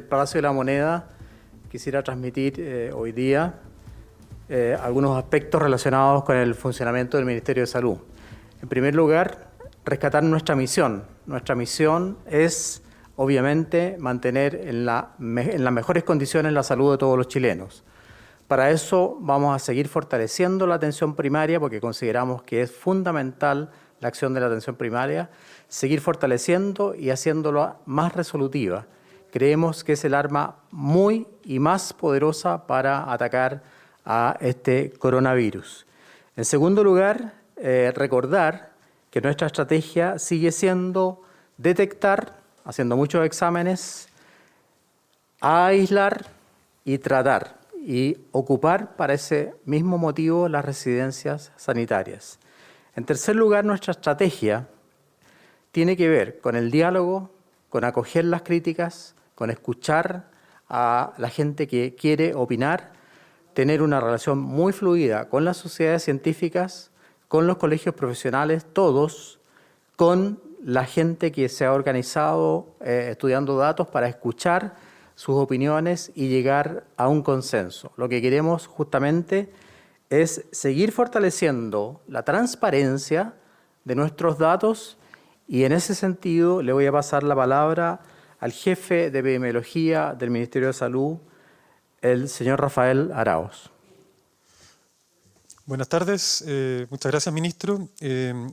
el Palacio de la Moneda quisiera transmitir hoy día algunos aspectos relacionados con el funcionamiento del Ministerio de Salud. En primer lugar, rescatar nuestra misión. Nuestra misión es, obviamente, mantener en las mejores condiciones la salud de todos los chilenos. Para eso vamos a seguir fortaleciendo la atención primaria porque consideramos que es fundamental la acción de la atención primaria, seguir fortaleciendo y haciéndola más resolutiva. Creemos que es el arma muy y más poderosa para atacar a este coronavirus. En segundo lugar, recordar que nuestra estrategia sigue siendo detectar, haciendo muchos exámenes, aislar y tratar y ocupar para ese mismo motivo las residencias sanitarias. En tercer lugar, nuestra estrategia tiene que ver con el diálogo, con acoger las críticas, con escuchar a la gente que quiere opinar, tener una relación muy fluida con las sociedades científicas, con los colegios profesionales, todos, con la gente que se ha organizado estudiando datos para escuchar sus opiniones y llegar a un consenso. Lo que queremos justamente es seguir fortaleciendo la transparencia de nuestros datos y en ese sentido le voy a pasar la palabra al jefe de epidemiología del Ministerio de Salud, el señor Rafael Arauz. Buenas tardes, muchas gracias, ministro.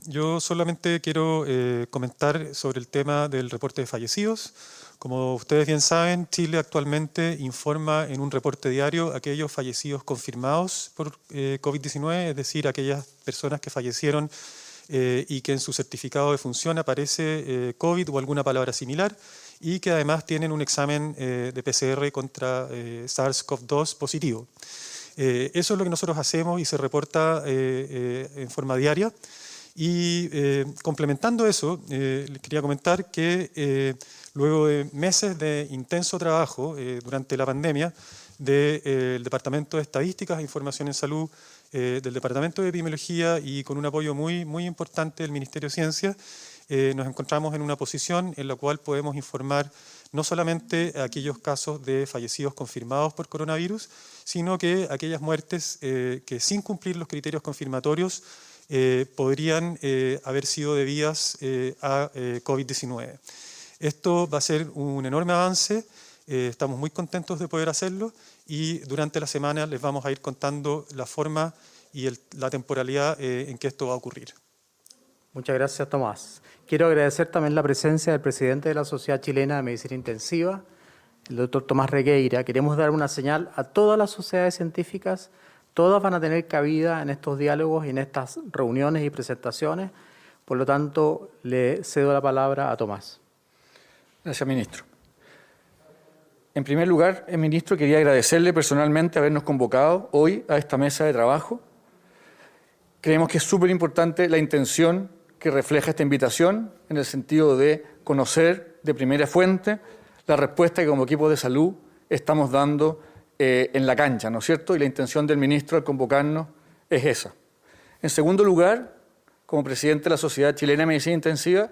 Yo solamente quiero comentar sobre el tema del reporte de fallecidos. Como ustedes bien saben, Chile actualmente informa en un reporte diario aquellos fallecidos confirmados por COVID-19, es decir, aquellas personas que fallecieron y que en su certificado de función aparece COVID o alguna palabra similar y que además tienen un examen de PCR contra SARS-CoV-2 positivo. Eso es lo que nosotros hacemos y se reporta en forma diaria. Y complementando eso, les quería comentar que luego de meses de intenso trabajo durante la pandemia del Departamento de Estadísticas e Información en Salud, del Departamento de Epidemiología y con un apoyo muy importante del Ministerio de Ciencia, nos encontramos en una posición en la cual podemos informar no solamente aquellos casos de fallecidos confirmados por coronavirus, sino que aquellas muertes que sin cumplir los criterios confirmatorios podrían haber sido debidas a COVID-19. Esto va a ser un enorme avance, estamos muy contentos de poder hacerlo y durante la semana les vamos a ir contando la forma y la temporalidad en que esto va a ocurrir. Muchas gracias, Tomás. Quiero agradecer también la presencia del presidente de la Sociedad Chilena de Medicina Intensiva, el doctor Tomás Regueira. Queremos dar una señal a todas las sociedades científicas. Todas van a tener cabida en estos diálogos y en estas reuniones y presentaciones. Por lo tanto, le cedo la palabra a Tomás. Gracias, ministro. En primer lugar, ministro, quería agradecerle personalmente habernos convocado hoy a esta mesa de trabajo. Creemos que es súper importante la intención que refleja esta invitación en el sentido de conocer de primera fuente la respuesta que como equipo de salud estamos dando en la cancha, ¿no es cierto? Y la intención del ministro al convocarnos es esa. En segundo lugar, como presidente de la Sociedad Chilena de Medicina Intensiva,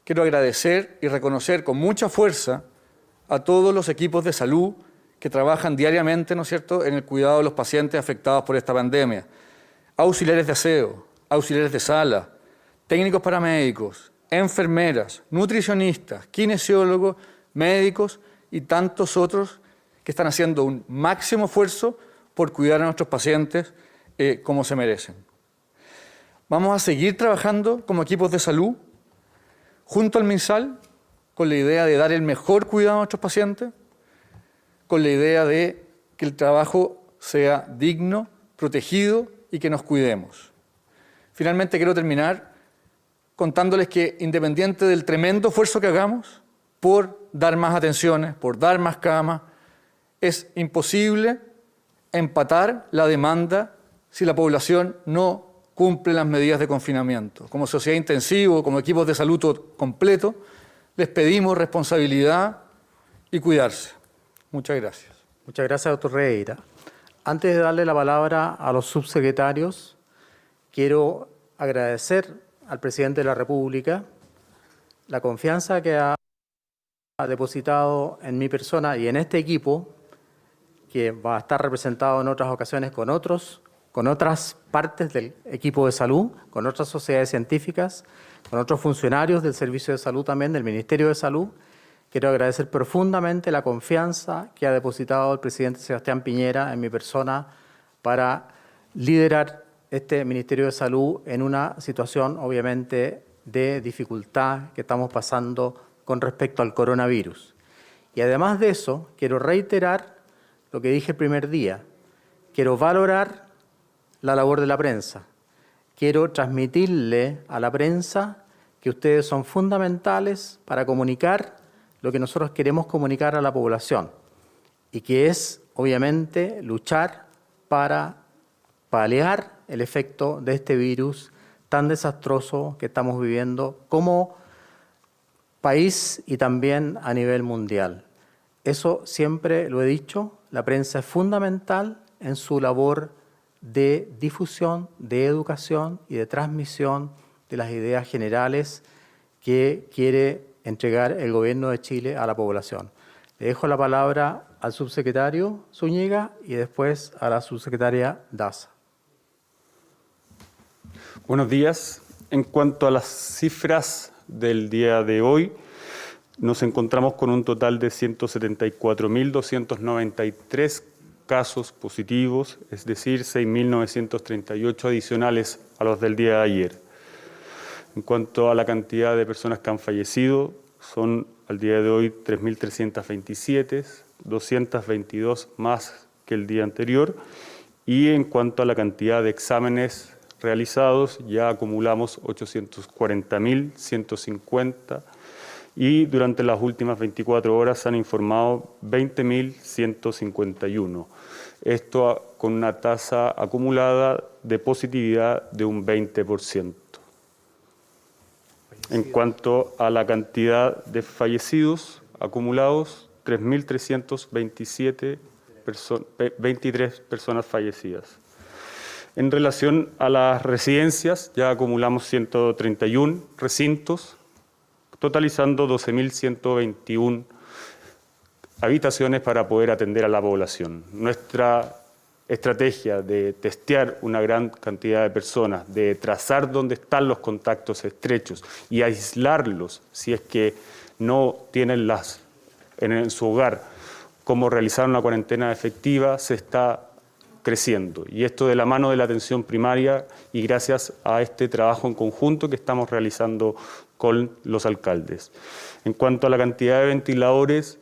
quiero agradecer y reconocer con mucha fuerza a todos los equipos de salud que trabajan diariamente, ¿no es cierto?, en el cuidado de los pacientes afectados por esta pandemia. Auxiliares de aseo, auxiliares de sala, técnicos paramédicos, enfermeras, nutricionistas, kinesiólogos, médicos y tantos otros que están haciendo un máximo esfuerzo por cuidar a nuestros pacientes como se merecen. Vamos a seguir trabajando como equipos de salud junto al MinSal con la idea de dar el mejor cuidado a nuestros pacientes, con la idea de que el trabajo sea digno, protegido y que nos cuidemos. Finalmente quiero terminar contándoles que independiente del tremendo esfuerzo que hagamos por dar más atenciones, por dar más camas, es imposible empatar la demanda si la población no cumple las medidas de confinamiento. Como sociedad intensiva, como equipos de salud completo, les pedimos responsabilidad y cuidarse. Muchas gracias. Muchas gracias, doctor Regueira. Antes de darle la palabra a los subsecretarios, quiero agradecer al presidente de la República la confianza que ha depositado en mi persona y en este equipo, que va a estar representado en otras ocasiones con otras partes del equipo de salud, con otras sociedades científicas, con otros funcionarios del Servicio de Salud también, del Ministerio de Salud. Quiero agradecer profundamente la confianza que ha depositado el presidente Sebastián Piñera en mi persona para liderar este Ministerio de Salud en una situación, obviamente, de dificultad que estamos pasando con respecto al coronavirus. Y además de eso, quiero reiterar lo que dije el primer día. Quiero valorar la labor de la prensa. Quiero transmitirle a la prensa que ustedes son fundamentales para comunicar lo que nosotros queremos comunicar a la población y que es, obviamente, luchar para paliar el efecto de este virus tan desastroso que estamos viviendo como país y también a nivel mundial. Eso siempre lo he dicho, la prensa es fundamental en su labor de difusión, de educación y de transmisión de las ideas generales que quiere entregar el Gobierno de Chile a la población. Le dejo la palabra al subsecretario Zúñiga y después a la subsecretaria Daza. Buenos días. En cuanto a las cifras del día de hoy, nos encontramos con un total de 174.293 casos positivos, es decir, 6.938 adicionales a los del día de ayer. En cuanto a la cantidad de personas que han fallecido, son al día de hoy 3.327, 222 más que el día anterior. Y en cuanto a la cantidad de exámenes realizados, ya acumulamos 840.150 y durante las últimas 24 horas se han informado 20.151. Esto con una tasa acumulada de positividad de un 20%. En cuanto a la cantidad de fallecidos acumulados, 23 personas fallecidas. En relación a las residencias, ya acumulamos 131 recintos, totalizando 12.121 habitaciones para poder atender a la población. Nuestra estrategia de testear una gran cantidad de personas, de trazar dónde están los contactos estrechos y aislarlos si es que no tienen en su hogar cómo realizar una cuarentena efectiva, se está creciendo. Y esto de la mano de la atención primaria y gracias a este trabajo en conjunto que estamos realizando con los alcaldes. En cuanto a la cantidad de ventiladores,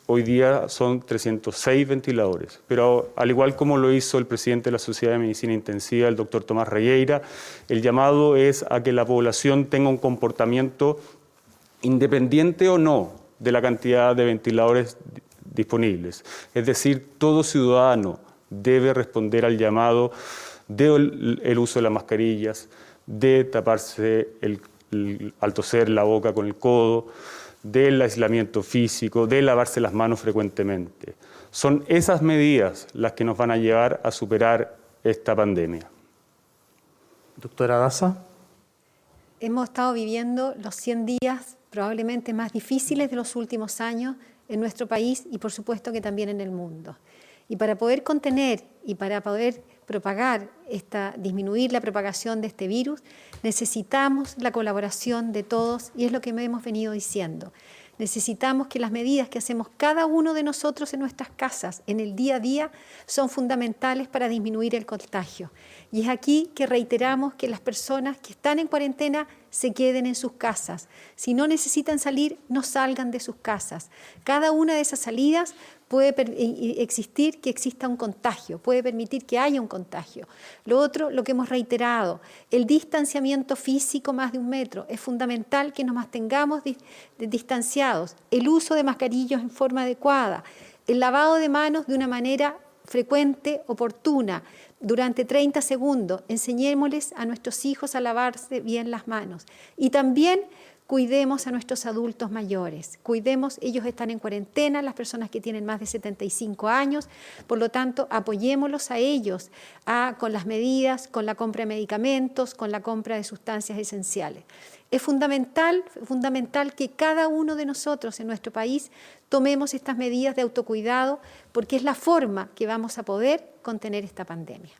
hoy día son 306 ventiladores, pero al igual como lo hizo el presidente de la Sociedad de Medicina Intensiva, el doctor Tomás Regueira, el llamado es a que la población tenga un comportamiento independiente o no de la cantidad de ventiladores disponibles. Es decir, todo ciudadano debe responder al llamado del uso de las mascarillas, de taparse al toser la boca con el codo, del aislamiento físico, de lavarse las manos frecuentemente. Son esas medidas las que nos van a llevar a superar esta pandemia. Doctora Daza. Hemos estado viviendo los 100 días probablemente más difíciles de los últimos años en nuestro país y por supuesto que también en el mundo. Y para poder contener y para poder disminuir la propagación de este virus, necesitamos la colaboración de todos y es lo que hemos venido diciendo. Necesitamos que las medidas que hacemos cada uno de nosotros en nuestras casas, en el día a día, son fundamentales para disminuir el contagio. Y es aquí que reiteramos que las personas que están en cuarentena se queden en sus casas. Si no necesitan salir, no salgan de sus casas. Cada una de esas salidas puede existir que exista un contagio, puede permitir que haya un contagio. Lo otro, lo que hemos reiterado, el distanciamiento físico más de 1 metro. Es fundamental que nos mantengamos distanciados. El uso de mascarillas en forma adecuada. El lavado de manos de una manera frecuente, oportuna, durante 30 segundos. Enseñémosles a nuestros hijos a lavarse bien las manos. Y también cuidemos a nuestros adultos mayores, cuidemos, ellos están en cuarentena, las personas que tienen más de 75 años, por lo tanto, apoyémoslos a ellos con las medidas, con la compra de medicamentos, con la compra de sustancias esenciales. Es fundamental que cada uno de nosotros en nuestro país tomemos estas medidas de autocuidado porque es la forma que vamos a poder contener esta pandemia.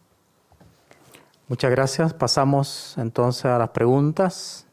Muchas gracias. Pasamos entonces a las preguntas.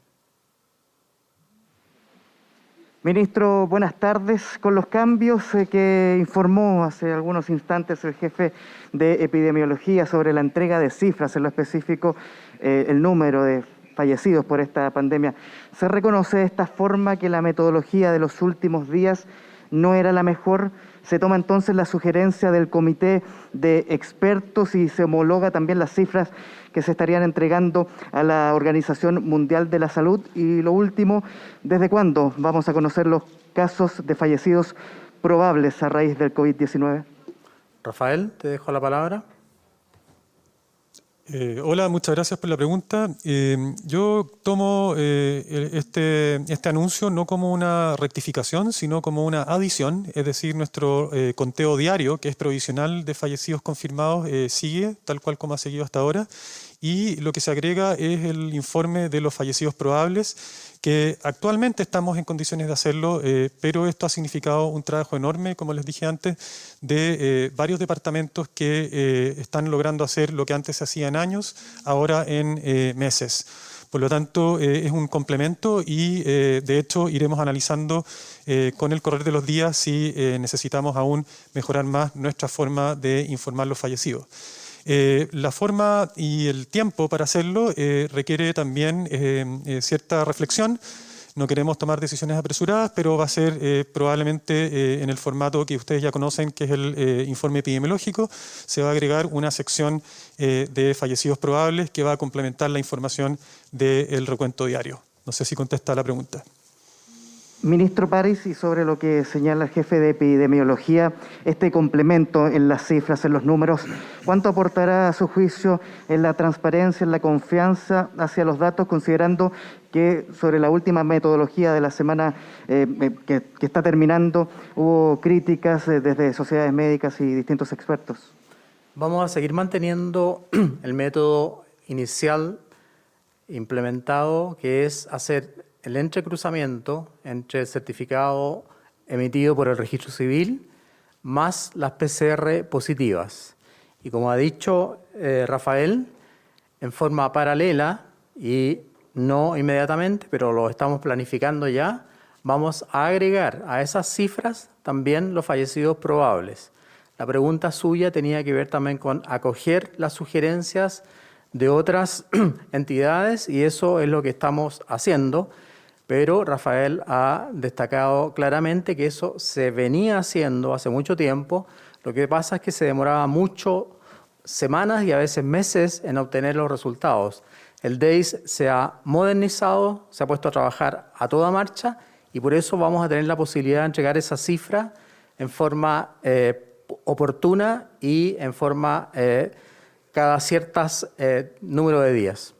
Ministro, buenas tardes. Con los cambios que informó hace algunos instantes el jefe de epidemiología sobre la entrega de cifras, en lo específico el número de fallecidos por esta pandemia, ¿se reconoce de esta forma que la metodología de los últimos días no era la mejor? ¿Se toma entonces la sugerencia del comité de expertos y se homologa también las cifras que se estarían entregando a la Organización Mundial de la Salud? Y lo último, ¿desde cuándo vamos a conocer los casos de fallecidos probables a raíz del COVID-19? Rafael, te dejo la palabra. Hola, muchas gracias por la pregunta. Yo tomo este anuncio no como una rectificación, sino como una adición, es decir, nuestro conteo diario, que es provisional de fallecidos confirmados, sigue tal cual como ha seguido hasta ahora, y lo que se agrega es el informe de los fallecidos probables, que actualmente estamos en condiciones de hacerlo, pero esto ha significado un trabajo enorme, como les dije antes, de varios departamentos que están logrando hacer lo que antes se hacía en años, ahora en meses. Por lo tanto, es un complemento y, de hecho, iremos analizando con el correr de los días si necesitamos aún mejorar más nuestra forma de informar los fallecidos. La forma y el tiempo para hacerlo requiere también cierta reflexión. No queremos tomar decisiones apresuradas, pero va a ser probablemente en el formato que ustedes ya conocen, que es el informe epidemiológico. Se va a agregar una sección de fallecidos probables que va a complementar la información del recuento diario. No sé si contesta la pregunta. Ministro París, y sobre lo que señala el jefe de epidemiología, este complemento en las cifras, en los números, ¿cuánto aportará a su juicio en la transparencia, en la confianza hacia los datos, considerando que sobre la última metodología de la semana que está terminando hubo críticas desde sociedades médicas y distintos expertos? Vamos a seguir manteniendo el método inicial implementado, que es hacer el entrecruzamiento entre el certificado emitido por el registro civil más las PCR positivas. Y como ha dicho Rafael, en forma paralela y no inmediatamente, pero lo estamos planificando ya, vamos a agregar a esas cifras también los fallecidos probables. La pregunta suya tenía que ver también con acoger las sugerencias de otras entidades y eso es lo que estamos haciendo. Pero Rafael ha destacado claramente que eso se venía haciendo hace mucho tiempo. Lo que pasa es que se demoraba mucho, semanas y a veces meses en obtener los resultados. El DEIS se ha modernizado, se ha puesto a trabajar a toda marcha y por eso vamos a tener la posibilidad de entregar esa cifra en forma oportuna y en forma cada ciertas número de días.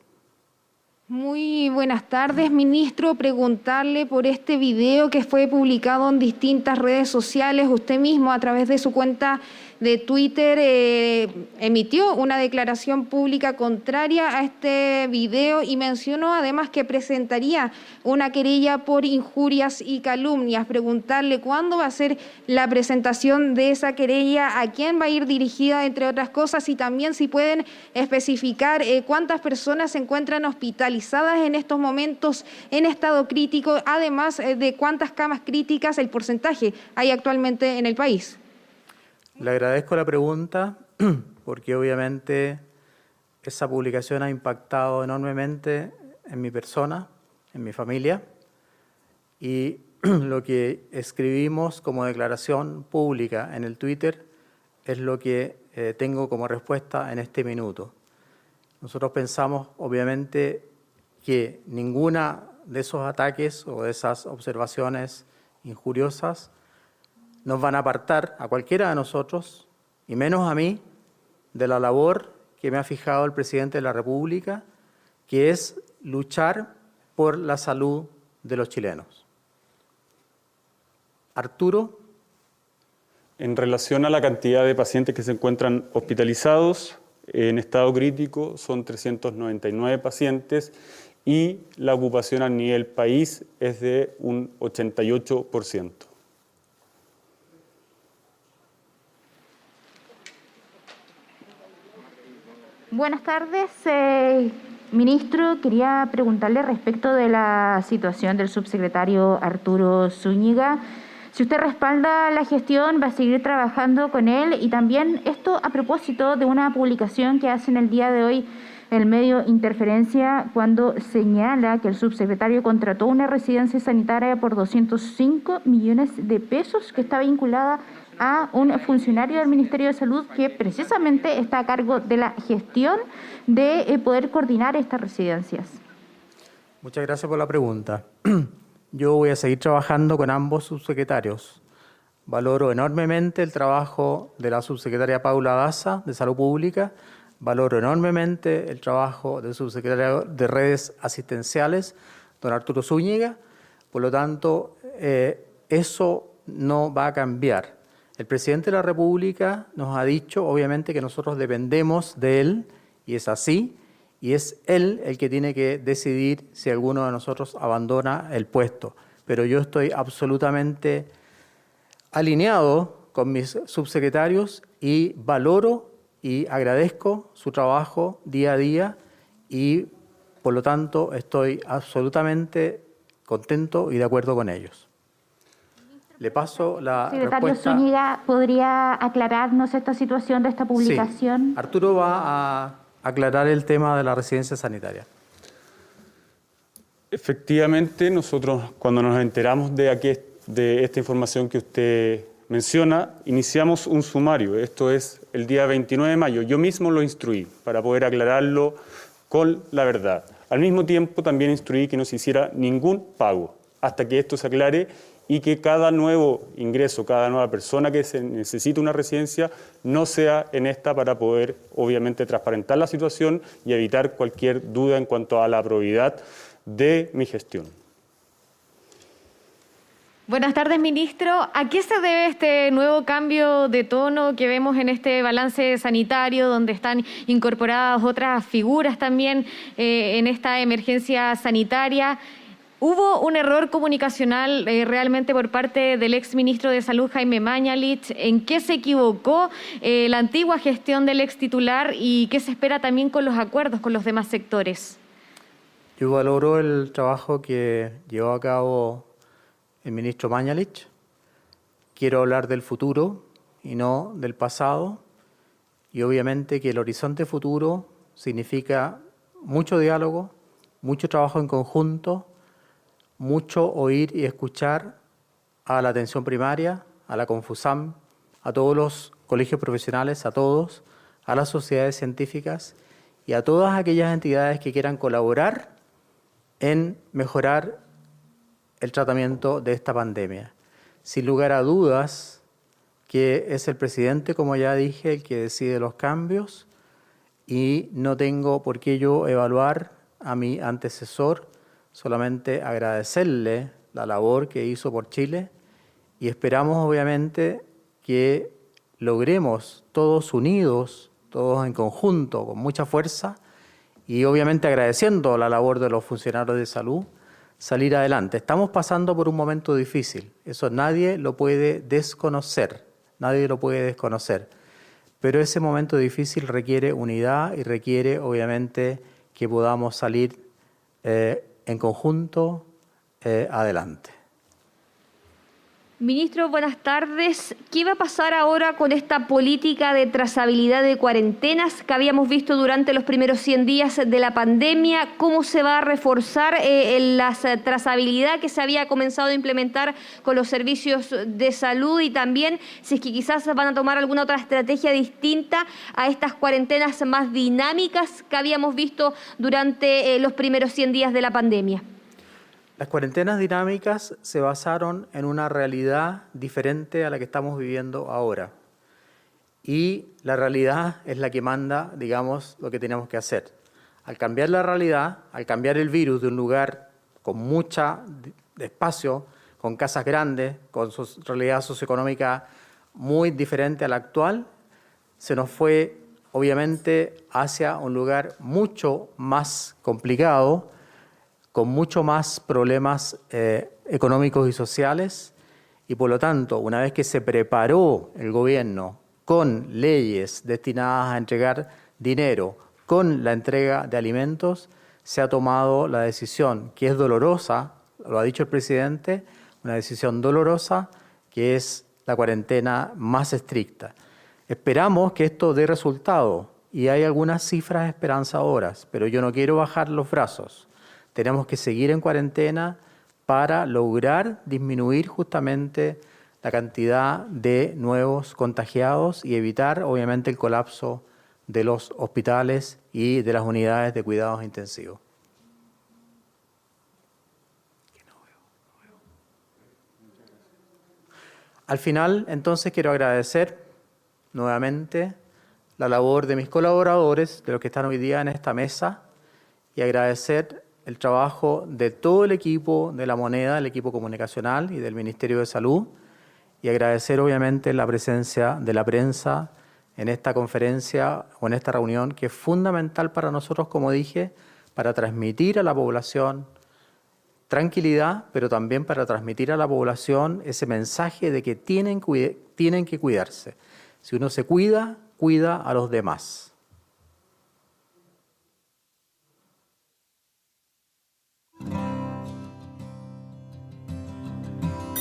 Muy buenas tardes, ministro. Preguntarle por este video que fue publicado en distintas redes sociales. Usted mismo, a través de su cuenta de Twitter, emitió una declaración pública contraria a este video y mencionó además que presentaría una querella por injurias y calumnias. Preguntarle cuándo va a ser la presentación de esa querella, a quién va a ir dirigida, entre otras cosas, y también si pueden especificar cuántas personas se encuentran hospitalizadas en estos momentos en estado crítico, además de cuántas camas críticas, el porcentaje hay actualmente en el país. Le agradezco la pregunta porque obviamente esa publicación ha impactado enormemente en mi persona, en mi familia y lo que escribimos como declaración pública en el Twitter es lo que tengo como respuesta en este minuto. Nosotros pensamos obviamente que ninguna de esos ataques o de esas observaciones injuriosas nos van a apartar a cualquiera de nosotros, y menos a mí, de la labor que me ha fijado el presidente de la República, que es luchar por la salud de los chilenos. Arturo. En relación a la cantidad de pacientes que se encuentran hospitalizados en estado crítico, son 399 pacientes y la ocupación a nivel país es de un 88%. Buenas tardes, ministro. Quería preguntarle respecto de la situación del subsecretario Arturo Zúñiga. Si usted respalda la gestión, va a seguir trabajando con él, y también esto a propósito de una publicación que hace en el día de hoy el medio Interferencia, cuando señala que el subsecretario contrató una residencia sanitaria por 205 millones de pesos que está vinculada a un funcionario del Ministerio de Salud que precisamente está a cargo de la gestión de poder coordinar estas residencias. Muchas gracias por la pregunta. Yo voy a seguir trabajando con ambos subsecretarios. Valoro enormemente el trabajo de la subsecretaria Paula Daza, de Salud Pública. Valoro enormemente el trabajo del subsecretario de Redes Asistenciales, don Arturo Zúñiga. Por lo tanto, eso no va a cambiar. El presidente de la República nos ha dicho, obviamente, que nosotros dependemos de él, y es así. Y es él el que tiene que decidir si alguno de nosotros abandona el puesto. Pero yo estoy absolutamente alineado con mis subsecretarios y valoro y agradezco su trabajo día a día, y por lo tanto estoy absolutamente contento y de acuerdo con ellos. Le paso la Secretario respuesta. Zúñiga, ¿podría aclararnos esta situación de esta publicación? Sí. Arturo va a aclarar el tema de la residencia sanitaria. Efectivamente, nosotros cuando nos enteramos de esta información que usted menciona, iniciamos un sumario. Esto es el día 29 de mayo. Yo mismo lo instruí para poder aclararlo con la verdad. Al mismo tiempo también instruí que no se hiciera ningún pago hasta que esto se aclare, y que cada nuevo ingreso, cada nueva persona que se necesite una residencia no sea en esta, para poder obviamente transparentar la situación y evitar cualquier duda en cuanto a la probidad de mi gestión. Buenas tardes, ministro. ¿A qué se debe este nuevo cambio de tono que vemos en este balance sanitario, donde están incorporadas otras figuras también en esta emergencia sanitaria? ¿Hubo un error comunicacional realmente por parte del exministro de Salud, Jaime Mañalich? ¿En qué se equivocó la antigua gestión del ex titular, y qué se espera también con los acuerdos con los demás sectores? Yo valoro el trabajo que llevó a cabo el ministro Mañalich. Quiero hablar del futuro y no del pasado, y obviamente que el horizonte futuro significa mucho diálogo, mucho trabajo en conjunto, mucho oír y escuchar a la atención primaria, a la Confusam, a todos los colegios profesionales, a todos, a las sociedades científicas y a todas aquellas entidades que quieran colaborar en mejorar el tratamiento de esta pandemia. Sin lugar a dudas que es el presidente, como ya dije, el que decide los cambios, y no tengo por qué yo evaluar a mi antecesor, solamente agradecerle la labor que hizo por Chile, y esperamos obviamente que logremos todos unidos, todos en conjunto, con mucha fuerza, y obviamente agradeciendo la labor de los funcionarios de salud, salir adelante. Estamos pasando por un momento difícil, eso nadie lo puede desconocer, pero ese momento difícil requiere unidad y requiere obviamente que podamos salir en conjunto adelante. Ministro, buenas tardes. ¿Qué va a pasar ahora con esta política de trazabilidad de cuarentenas que habíamos visto durante los primeros 100 días de la pandemia? ¿Cómo se va a reforzar la trazabilidad que se había comenzado a implementar con los servicios de salud? Y también si es que quizás van a tomar alguna otra estrategia distinta a estas cuarentenas más dinámicas que habíamos visto durante los primeros 100 días de la pandemia. Las cuarentenas dinámicas se basaron en una realidad diferente a la que estamos viviendo ahora. Y la realidad es la que manda, digamos, lo que tenemos que hacer. Al cambiar la realidad, al cambiar el virus de un lugar con mucho espacio, con casas grandes, con su realidad socioeconómica muy diferente a la actual, se nos fue obviamente hacia un lugar mucho más complicado, con mucho más problemas económicos y sociales, y por lo tanto, una vez que se preparó el gobierno con leyes destinadas a entregar dinero, con la entrega de alimentos, se ha tomado la decisión, que es dolorosa, lo ha dicho el presidente, una decisión dolorosa, que es la cuarentena más estricta. Esperamos que esto dé resultado y hay algunas cifras esperanzadoras, pero yo no quiero bajar los brazos. Tenemos que seguir en cuarentena para lograr disminuir justamente la cantidad de nuevos contagiados y evitar, obviamente, el colapso de los hospitales y de las unidades de cuidados intensivos. Al final, entonces, quiero agradecer nuevamente la labor de mis colaboradores, de los que están hoy día en esta mesa, y agradecer el trabajo de todo el equipo de La Moneda, el equipo comunicacional y del Ministerio de Salud, y agradecer obviamente la presencia de la prensa en esta conferencia o en esta reunión, que es fundamental para nosotros, como dije, para transmitir a la población tranquilidad, pero también para transmitir a la población ese mensaje de que tienen que cuidarse. Si uno se cuida, cuida a los demás.